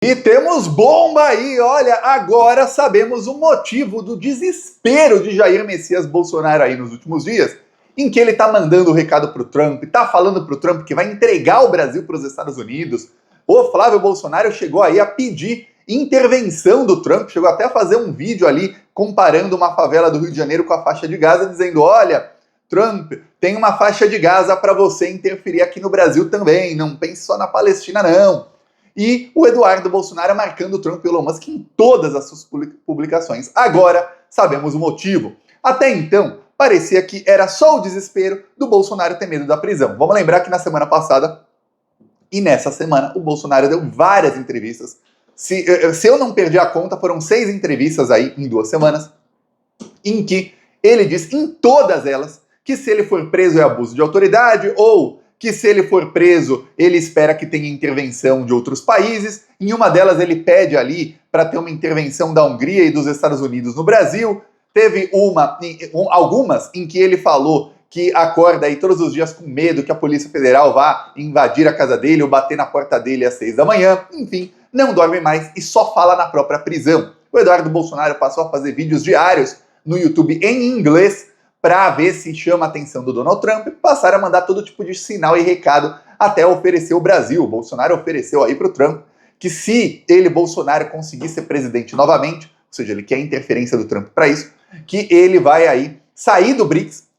E temos bomba aí, olha, agora sabemos o motivo do desespero de Jair Messias Bolsonaro aí nos últimos dias, em que ele tá mandando o recado pro Trump, tá falando pro Trump que vai entregar o Brasil para os Estados Unidos. O Flávio Bolsonaro chegou aí a pedir intervenção do Trump, chegou até a fazer um vídeo ali comparando uma favela do Rio de Janeiro com a faixa de Gaza, dizendo, olha, Trump, tem uma faixa de Gaza para você interferir aqui no Brasil também, não pense só na Palestina não. E o Eduardo Bolsonaro marcando o Trump e o Elon Musk em todas as suas publicações. Agora sabemos o motivo. Até então, parecia que era só o desespero do Bolsonaro ter medo da prisão. Vamos lembrar que na semana passada e nessa semana o Bolsonaro deu várias entrevistas. Se eu não perdi a conta, foram 6 entrevistas aí em 2 semanas, em que ele diz em todas elas que se ele for preso é abuso de autoridade ou que se ele for preso, ele espera que tenha intervenção de outros países. Em uma delas ele pede ali para ter uma intervenção da Hungria e dos Estados Unidos no Brasil. Teve algumas em que ele falou que acorda aí todos os dias com medo que a Polícia Federal vá invadir a casa dele ou bater na porta dele às 6 da manhã. Enfim, não dorme mais e só fala na própria prisão. O Eduardo Bolsonaro passou a fazer vídeos diários no YouTube em inglês para ver se chama a atenção do Donald Trump, passaram a mandar todo tipo de sinal e recado até oferecer o Brasil. O Bolsonaro ofereceu aí para o Trump que se ele, Bolsonaro, conseguir ser presidente novamente, ou seja, ele quer a interferência do Trump para isso, que ele vai aí sair do BRICS,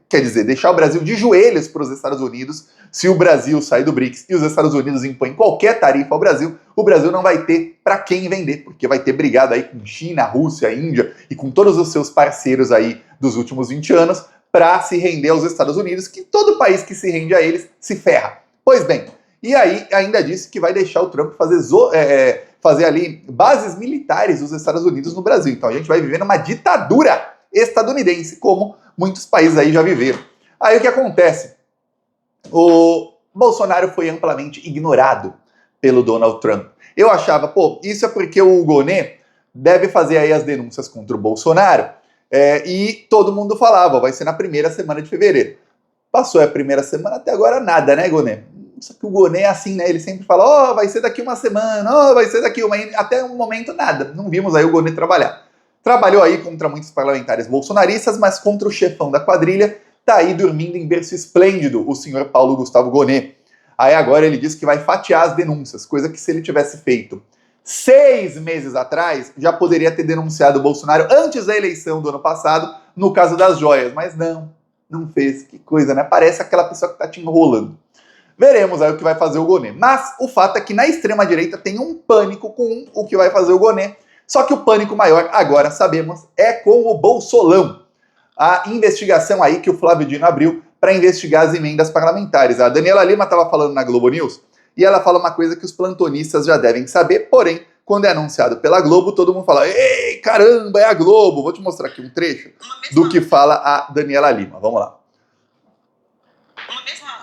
quer dizer, deixar o Brasil de joelhos para os Estados Unidos. Se o Brasil sair do BRICS e os Estados Unidos impõem qualquer tarifa ao Brasil, o Brasil não vai ter para quem vender, porque vai ter brigado aí com China, Rússia, Índia e com todos os seus parceiros aí dos últimos 20 anos para se render aos Estados Unidos, que todo país que se rende a eles se ferra. Pois bem, e aí ainda disse que vai deixar o Trump fazer ali bases militares dos Estados Unidos no Brasil. Então a gente vai viver numa ditadura estadunidense, como muitos países aí já viveram. Aí o que acontece? O Bolsonaro foi amplamente ignorado pelo Donald Trump. Eu achava, isso é porque o Gonê deve fazer aí as denúncias contra o Bolsonaro, e todo mundo falava, vai ser na primeira semana de fevereiro. Passou a primeira semana, até agora nada, né, Gonê? Só que o Gonê é assim, né? Ele sempre fala, vai ser daqui uma semana, vai ser daqui uma... Até um momento, nada. Não vimos aí o Gonê trabalhar. Trabalhou aí contra muitos parlamentares bolsonaristas, mas contra o chefão da quadrilha, tá aí dormindo em berço esplêndido, o senhor Paulo Gustavo Gonê. Aí agora ele diz que vai fatiar as denúncias, coisa que se ele tivesse feito 6 meses atrás, já poderia ter denunciado o Bolsonaro antes da eleição do ano passado, no caso das joias, mas não fez. Que coisa, né? Parece aquela pessoa que tá te enrolando. Veremos aí o que vai fazer o Gonê. Mas o fato é que na extrema-direita tem um pânico com o que vai fazer o Gonê. Só que o pânico maior, agora sabemos, é com o Bolsolão. A investigação aí que o Flávio Dino abriu para investigar as emendas parlamentares. A Daniela Lima estava falando na Globo News e ela fala uma coisa que os plantonistas já devem saber, porém, quando é anunciado pela Globo, todo mundo fala, ei, caramba, é a Globo. Vou te mostrar aqui um trecho do que fala a Daniela Lima. Vamos lá.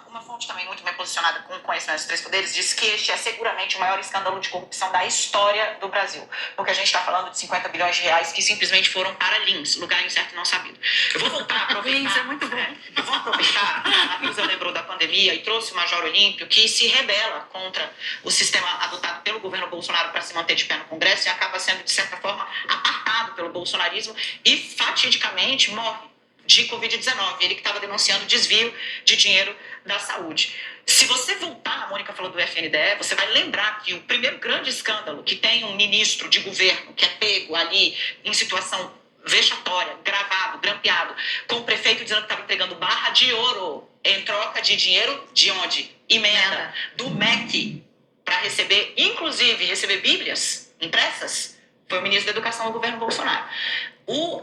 Uma fonte também muito bem posicionada com conhecimento dos 3 poderes diz que este é seguramente o maior escândalo de corrupção da história do Brasil. Porque a gente está falando de 50 bilhões de reais que simplesmente foram para Lins, lugar incerto e não sabido. Eu vou voltar a aproveitar. Lins é muito bom. Eu vou aproveitar. A Luísa lembrou da pandemia e trouxe o Major Olímpio, que se rebela contra o sistema adotado pelo governo Bolsonaro para se manter de pé no Congresso e acaba sendo, de certa forma, apartado pelo bolsonarismo e fatidicamente morre de Covid-19, ele que estava denunciando desvio de dinheiro da saúde. Se você voltar, a Mônica falou do FNDE, você vai lembrar que o primeiro grande escândalo que tem um ministro de governo que é pego ali em situação vexatória, gravado, grampeado, com o prefeito dizendo que estava entregando barra de ouro em troca de dinheiro de onde? Emenda do MEC, para receber, inclusive, receber bíblias impressas, foi o ministro da Educação do governo Bolsonaro.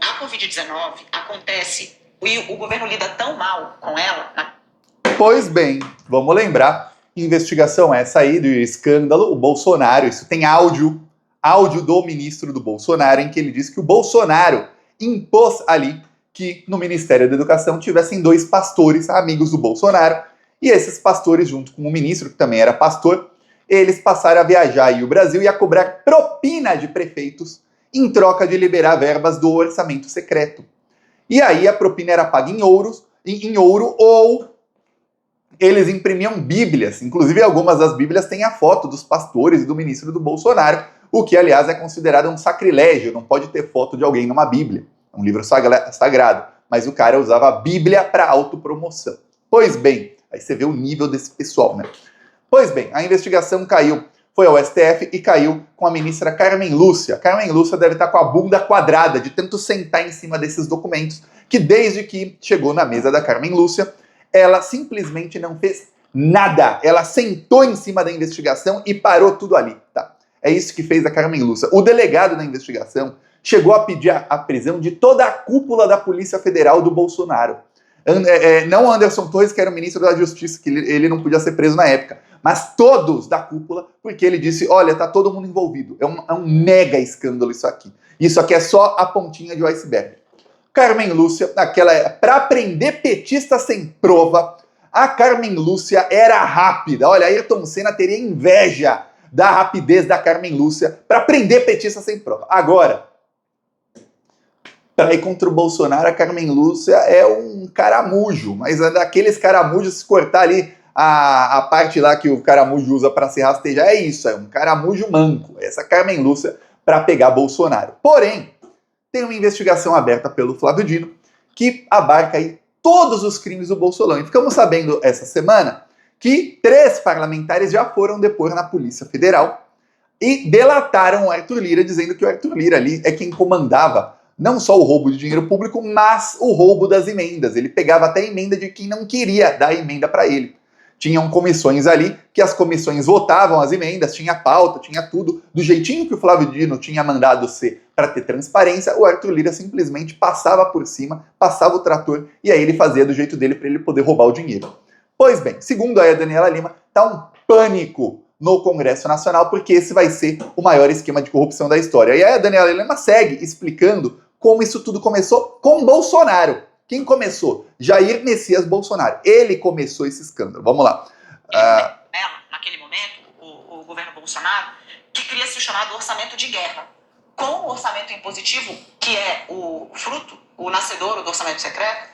A Covid-19 acontece e o governo lida tão mal com ela. Pois bem, vamos lembrar, investigação essa aí do escândalo, o Bolsonaro, isso tem áudio do ministro do Bolsonaro, em que ele diz que o Bolsonaro impôs ali que no Ministério da Educação tivessem 2 pastores amigos do Bolsonaro, e esses pastores, junto com o ministro, que também era pastor, eles passaram a viajar aí o Brasil e a cobrar propina de prefeitos em troca de liberar verbas do orçamento secreto. E aí a propina era paga em ouro ou eles imprimiam bíblias, inclusive algumas das bíblias têm a foto dos pastores e do ministro do Bolsonaro, o que, aliás, é considerado um sacrilégio, não pode ter foto de alguém numa bíblia, é um livro sagrado, mas o cara usava a bíblia para autopromoção. Pois bem, aí você vê o nível desse pessoal, né? Pois bem, a investigação caiu, foi ao STF e caiu com a ministra Carmen Lúcia. Carmen Lúcia deve estar com a bunda quadrada de tanto sentar em cima desses documentos, que desde que chegou na mesa da Carmen Lúcia, ela simplesmente não fez nada. Ela sentou em cima da investigação e parou tudo ali, tá? É isso que fez a Carmen Lúcia. O delegado da investigação chegou a pedir a prisão de toda a cúpula da Polícia Federal do Bolsonaro. Não Anderson Torres, que era o ministro da Justiça, que ele não podia ser preso na época, mas todos da cúpula, porque ele disse, olha, tá todo mundo envolvido. É um mega escândalo isso aqui. Isso aqui é só a pontinha de um iceberg. Carmen Lúcia, para prender petista sem prova, a Carmen Lúcia era rápida. Olha, Ayrton Senna teria inveja da rapidez da Carmen Lúcia para prender petista sem prova. Agora, para ir contra o Bolsonaro, a Carmen Lúcia é um caramujo, mas é daqueles caramujos, se cortar ali a parte lá que o caramujo usa para se rastejar, é isso, é um caramujo manco. Essa Carmen Lúcia para pegar Bolsonaro. Porém, tem uma investigação aberta pelo Flávio Dino que abarca aí todos os crimes do Bolsolão. E ficamos sabendo essa semana que 3 parlamentares já foram depor na Polícia Federal e delataram o Arthur Lira, dizendo que o Arthur Lira ali é quem comandava não só o roubo de dinheiro público, mas o roubo das emendas. Ele pegava até a emenda de quem não queria dar a emenda para ele. Tinham comissões ali, que as comissões votavam as emendas, tinha pauta, tinha tudo. Do jeitinho que o Flávio Dino tinha mandado ser para ter transparência, o Arthur Lira simplesmente passava por cima, passava o trator, e aí ele fazia do jeito dele para ele poder roubar o dinheiro. Pois bem, segundo a Daniela Lima, tá um pânico no Congresso Nacional, porque esse vai ser o maior esquema de corrupção da história. E aí a Daniela Lima segue explicando como isso tudo começou com Bolsonaro. Quem começou? Jair Messias Bolsonaro. Ele começou esse escândalo. Vamos lá. Naquele momento, o governo Bolsonaro, que cria o chamado orçamento de guerra. Com o orçamento impositivo, que é o fruto, o nascedouro do orçamento secreto,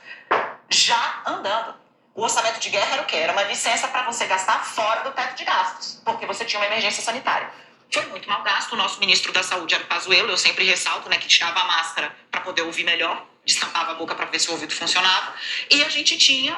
já andando. O orçamento de guerra era o quê? Era uma licença para você gastar fora do teto de gastos, porque você tinha uma emergência sanitária. Foi muito mal gasto. O nosso ministro da Saúde era o Pazuello, eu sempre ressalto, né, que tirava a máscara para poder ouvir melhor, destampava a boca para ver se o ouvido funcionava. E a gente tinha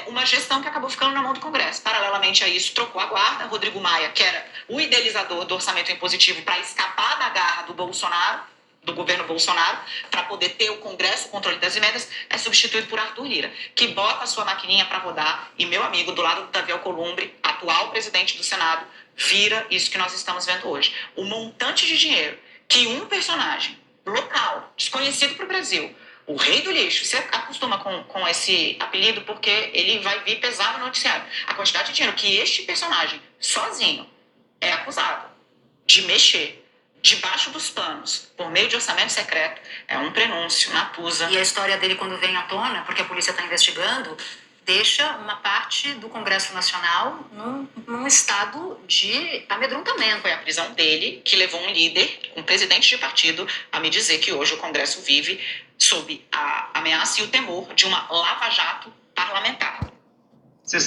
uma gestão que acabou ficando na mão do Congresso. Paralelamente a isso, trocou a guarda. Rodrigo Maia, que era o idealizador do orçamento impositivo para escapar da garra do Bolsonaro, do governo Bolsonaro, para poder ter o Congresso, o controle das emendas, é substituído por Arthur Lira, que bota a sua maquininha para rodar e meu amigo, do lado do Davi Alcolumbre, atual presidente do Senado, vira isso que nós estamos vendo hoje. O montante de dinheiro que um personagem local, desconhecido para o Brasil, o rei do lixo, você acostuma com esse apelido porque ele vai vir pesar no noticiário. A quantidade de dinheiro que este personagem, sozinho, é acusado de mexer debaixo dos panos, por meio de orçamento secreto, é um prenúncio, Natuza. E a história dele, quando vem à tona, porque a polícia está investigando, deixa uma parte do Congresso Nacional num estado de amedrontamento. Foi a prisão dele que levou um líder, um presidente de partido, a me dizer que hoje o Congresso vive sob a ameaça e o temor de uma lava-jato parlamentar.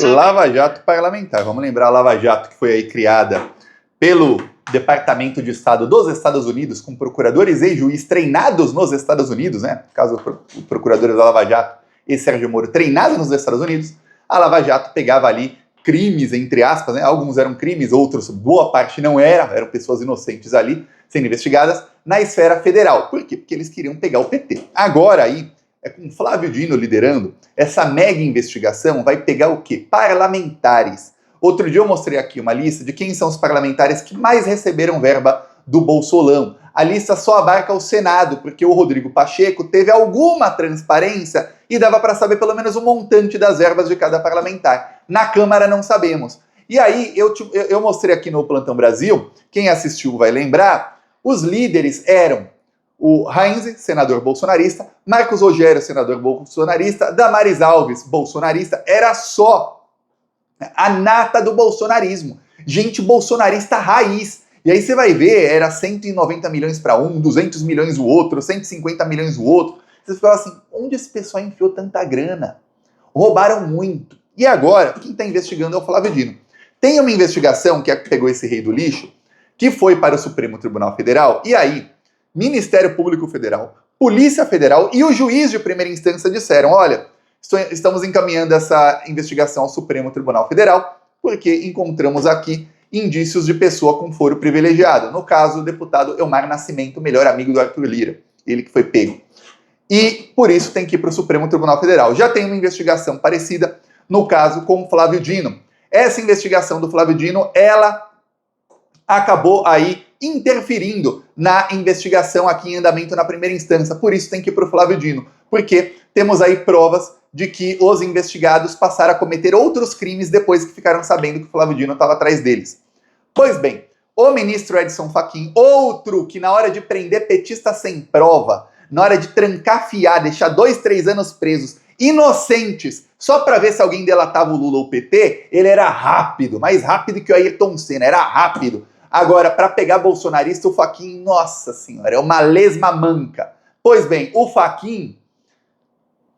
Lava-jato parlamentar. Vamos lembrar a Lava-Jato, que foi aí criada pelo Departamento de Estado dos Estados Unidos, com procuradores e juízes treinados nos Estados Unidos, né? No caso, o procurador da Lava Jato e Sérgio Moro treinados nos Estados Unidos. A Lava Jato pegava ali crimes, entre aspas, né? Alguns eram crimes, outros, boa parte não eram pessoas inocentes ali, sendo investigadas, na esfera federal. Por quê? Porque eles queriam pegar o PT. Agora aí, com Flávio Dino liderando, essa mega investigação vai pegar o quê? Parlamentares. Outro dia eu mostrei aqui uma lista de quem são os parlamentares que mais receberam verba do Bolsolão. A lista só abarca o Senado, porque o Rodrigo Pacheco teve alguma transparência e dava para saber pelo menos o montante das verbas de cada parlamentar. Na Câmara não sabemos. E aí eu mostrei aqui no Plantão Brasil, quem assistiu vai lembrar, os líderes eram o Heinz, senador bolsonarista, Marcos Rogério, senador bolsonarista, Damares Alves, bolsonarista, era só a nata do bolsonarismo. Gente bolsonarista raiz. E aí você vai ver, era 190 milhões para um, 200 milhões o outro, 150 milhões o outro. Você fala assim, onde esse pessoal enfiou tanta grana? Roubaram muito. E agora, quem está investigando é o Flávio Dino. Tem uma investigação que pegou esse rei do lixo, que foi para o Supremo Tribunal Federal, e aí, Ministério Público Federal, Polícia Federal e o juiz de primeira instância disseram, olha, estamos encaminhando essa investigação ao Supremo Tribunal Federal, porque encontramos aqui indícios de pessoa com foro privilegiado. No caso, o deputado Elmar Nascimento, melhor amigo do Arthur Lira, ele que foi pego. E, por isso, tem que ir para o Supremo Tribunal Federal. Já tem uma investigação parecida no caso com o Flávio Dino. Essa investigação do Flávio Dino, ela acabou aí interferindo na investigação aqui em andamento na primeira instância. Por isso tem que ir para o Flávio Dino, porque temos aí provas de que os investigados passaram a cometer outros crimes depois que ficaram sabendo que o Flávio Dino estava atrás deles. Pois bem, o ministro Edson Fachin, outro que na hora de prender petista sem prova, na hora de trancafiar, deixar 2, 3 anos presos, inocentes, só para ver se alguém delatava o Lula ou o PT, ele era rápido, mais rápido que o Ayrton Senna, era rápido. Agora, para pegar bolsonarista, o Fachin, nossa senhora, é uma lesma manca. Pois bem, o Fachin,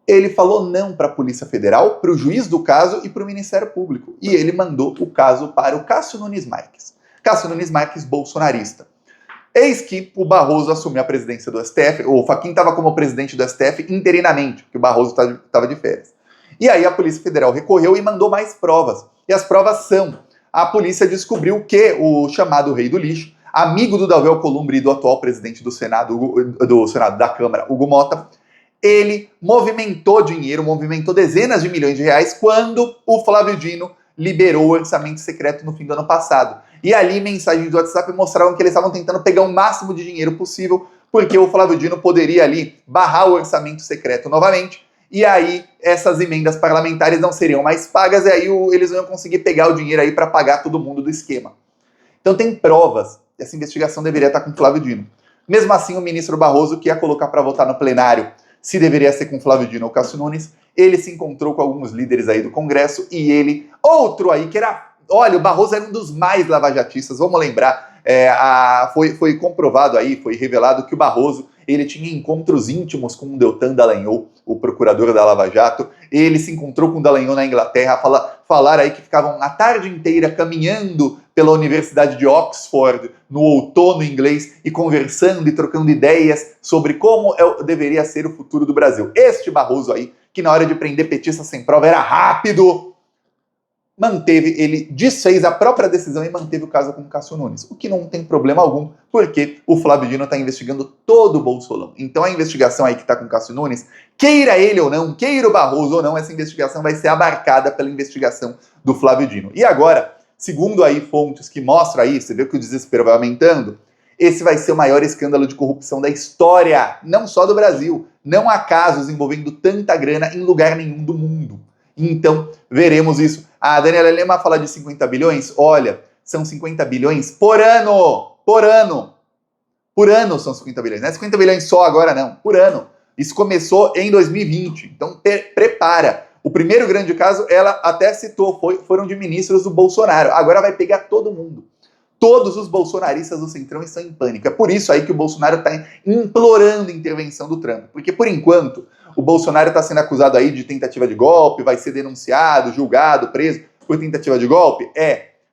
ele falou não para a Polícia Federal, para o juiz do caso e para o Ministério Público. E ele mandou o caso para o Cássio Nunes Marques. Cássio Nunes Marques, bolsonarista. Eis que o Barroso assumiu a presidência do STF, o Fachin estava como presidente do STF interinamente, porque o Barroso estava de férias. E aí a Polícia Federal recorreu e mandou mais provas. E as provas são: a polícia descobriu que o chamado rei do lixo, amigo do Davi Alcolumbre e do atual presidente do Senado, da Câmara, Hugo Mota, ele movimentou dinheiro, movimentou dezenas de milhões de reais quando o Flávio Dino liberou o orçamento secreto no fim do ano passado. E ali mensagens do WhatsApp mostravam que eles estavam tentando pegar o máximo de dinheiro possível, porque o Flávio Dino poderia ali barrar o orçamento secreto novamente, e aí essas emendas parlamentares não seriam mais pagas, e aí eles não iam conseguir pegar o dinheiro aí para pagar todo mundo do esquema. Então tem provas, essa investigação deveria estar com o Flávio Dino. Mesmo assim, o ministro Barroso, que ia colocar para votar no plenário se deveria ser com Flávio Dino ou Cássio Nunes, ele se encontrou com alguns líderes aí do Congresso, e ele, outro aí que era... Olha, o Barroso era um dos mais lavajatistas, vamos lembrar, foi comprovado aí, foi revelado que o Barroso, ele tinha encontros íntimos com o Deltan Dallagnol, o procurador da Lava Jato, ele se encontrou com o Dallagnol na Inglaterra, falaram aí que ficavam a tarde inteira caminhando pela Universidade de Oxford, no outono inglês, e conversando e trocando ideias sobre como deveria ser o futuro do Brasil. Este Barroso aí, que na hora de prender petista sem prova era rápido, ele desfez a própria decisão e manteve o caso com o Cássio Nunes, o que não tem problema algum, porque o Flávio Dino está investigando todo o Bolsolão. Então a investigação aí que está com o Cássio Nunes, queira ele ou não, queira o Barroso ou não, essa investigação vai ser abarcada pela investigação do Flávio Dino. E agora, segundo aí fontes que mostram aí, você vê que o desespero vai aumentando, esse vai ser o maior escândalo de corrupção da história, não só do Brasil. Não há casos envolvendo tanta grana em lugar nenhum do mundo. Então, veremos isso. A Daniela Lema fala de 50 bilhões. Olha, são 50 bilhões por ano. Por ano. Por ano são 50 bilhões. Não é 50 bilhões só agora, não. Por ano. Isso começou em 2020. Então, prepara. O primeiro grande caso, ela até citou, foram de ministros do Bolsonaro. Agora vai pegar todo mundo. Todos os bolsonaristas do Centrão estão em pânico. É por isso aí que o Bolsonaro está implorando a intervenção do Trump. Porque, por enquanto, o Bolsonaro está sendo acusado aí de tentativa de golpe, vai ser denunciado, julgado, preso por tentativa de golpe.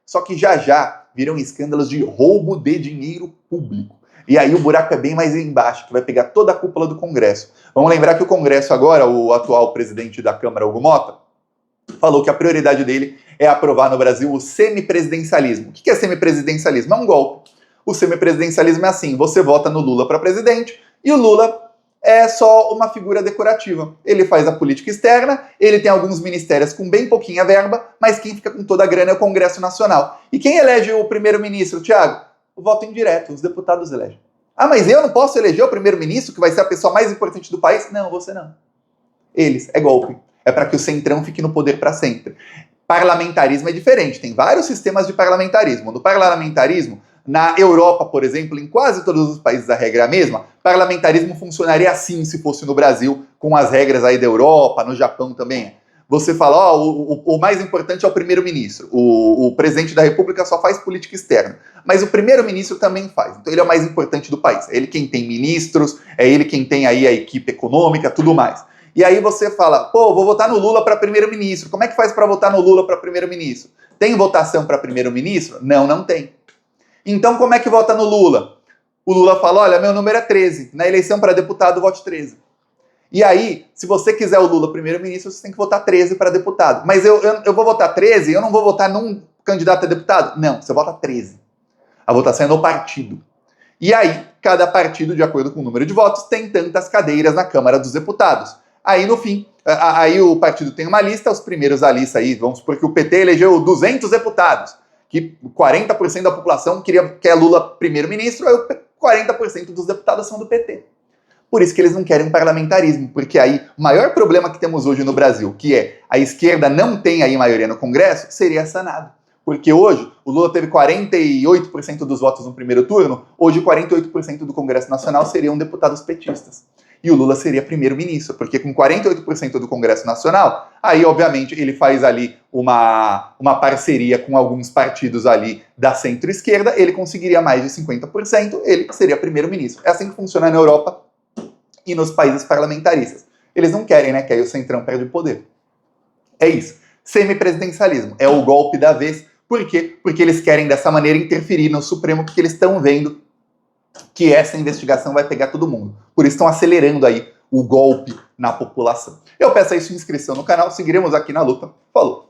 Só que já virão escândalos de roubo de dinheiro público. E aí o buraco é bem mais embaixo, que vai pegar toda a cúpula do Congresso. Vamos lembrar que o Congresso agora, o atual presidente da Câmara, Hugo Mota, falou que a prioridade dele é aprovar no Brasil o semipresidencialismo. O que é semipresidencialismo? É um golpe. O semipresidencialismo é assim, você vota no Lula para presidente e o Lula é só uma figura decorativa. Ele faz a política externa, ele tem alguns ministérios com bem pouquinha verba, mas quem fica com toda a grana é o Congresso Nacional. E quem elege o primeiro-ministro, Thiago? O voto indireto, os deputados elegem. Ah, mas eu não posso eleger o primeiro-ministro, que vai ser a pessoa mais importante do país? Não, você não. Eles, é golpe. É para que o Centrão fique no poder para sempre. Parlamentarismo é diferente, tem vários sistemas de parlamentarismo. No parlamentarismo, na Europa, por exemplo, em quase todos os países a regra é a mesma, parlamentarismo funcionaria assim se fosse no Brasil, com as regras aí da Europa, no Japão também. Você fala, o mais importante é o primeiro-ministro, o presidente da República só faz política externa, mas o primeiro-ministro também faz, então ele é o mais importante do país, é ele quem tem ministros, é ele quem tem aí a equipe econômica, tudo mais. E aí você fala, pô, vou votar no Lula para primeiro-ministro. Como é que faz para votar no Lula para primeiro-ministro? Tem votação para primeiro-ministro? Não, não tem. Então como é que vota no Lula? O Lula fala, olha, meu número é 13. Na eleição para deputado, vote 13. E aí, se você quiser o Lula primeiro-ministro, você tem que votar 13 para deputado. Mas eu vou votar 13, eu não vou votar num candidato a deputado? Não, você vota 13. A votação é no partido. E aí, cada partido, de acordo com o número de votos, tem tantas cadeiras na Câmara dos Deputados. Aí, no fim, aí o partido tem uma lista, os primeiros da lista aí, vamos supor que o PT elegeu 200 deputados, que 40% da população quer Lula primeiro-ministro, aí 40% dos deputados são do PT. Por isso que eles não querem parlamentarismo, porque aí o maior problema que temos hoje no Brasil, que é a esquerda não tem aí maioria no Congresso, seria sanado. Porque hoje o Lula teve 48% dos votos no primeiro turno, hoje 48% do Congresso Nacional seriam deputados petistas. E o Lula seria primeiro-ministro, porque com 48% do Congresso Nacional, aí obviamente ele faz ali uma parceria com alguns partidos ali da centro-esquerda, ele conseguiria mais de 50%, ele seria primeiro-ministro. É assim que funciona na Europa e nos países parlamentaristas. Eles não querem, né, que aí o Centrão perde o poder. É isso. Semipresidencialismo. É o golpe da vez. Por quê? Porque eles querem, dessa maneira, interferir no Supremo, porque eles estão vendo que essa investigação vai pegar todo mundo. Por isso estão acelerando aí o golpe na população. Eu peço aí sua inscrição no canal. Seguiremos aqui na luta. Falou!